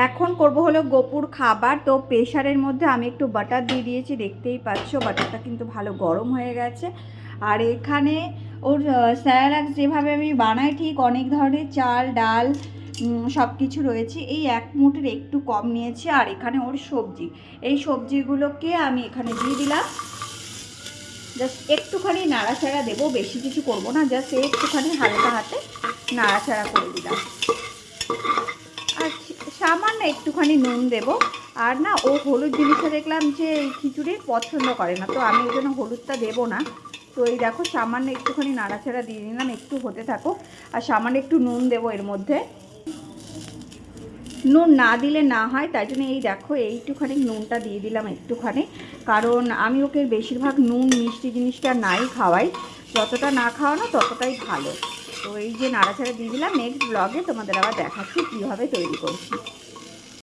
এখন করব হলো গোপুর খাবার। তো প্রেশারের মধ্যে আমি একটু বাটার দিয়ে দিয়েছি, দেখতেই পাচ্ছ বাটারটা কিন্তু ভালো গরম হয়ে গেছে। আর এখানে ওর স্যালাড যেভাবে আমি বানাই ঠিক অনেক ধরনের চাল ডাল সব কিছু রয়েছে। এই এক মুঠের একটু কম নিয়েছি। আর এখানে ওর সবজি, এই সবজিগুলোকে আমি এখানে দিয়ে দিলাম। জাস্ট একটুখানি নাড়াচাড়া দেবো, বেশি কিছু করব না, জাস্ট একটুখানি হালকা হাতে নাড়াচাড়া করে দিলাম। আর সামান্য একটুখানি নুন দেব। আর না, ও হলুদ জিনিসটা দেখলাম যে এই খিচুড়ি পছন্দ করে না, তো আমি ওই জন্য হলুদটা দেবো না। তো এই দেখো সামান্য একটুখানি নাড়াচাড়া দিয়ে নিলাম, একটু হতে থাকো। আর সামান্য একটু নুন দেবো এর মধ্যে, নুন না দিলে না হয়, তাই জন্য এই দেখো এইটুখানি নুনটা দিয়ে দিলাম একটুখানি। কারণ আমি ওকে বেশিরভাগ নুন মিষ্টি জিনিসটা নাই খাওয়াই, যতটা না খাওয়ানো ততটাই ভালো। তো এই যে নাড়াচাড়া দিয়ে দিলাম। নেক্সট ব্লগে তোমাদের আবার দেখাচ্ছি কীভাবে তৈরি করছি।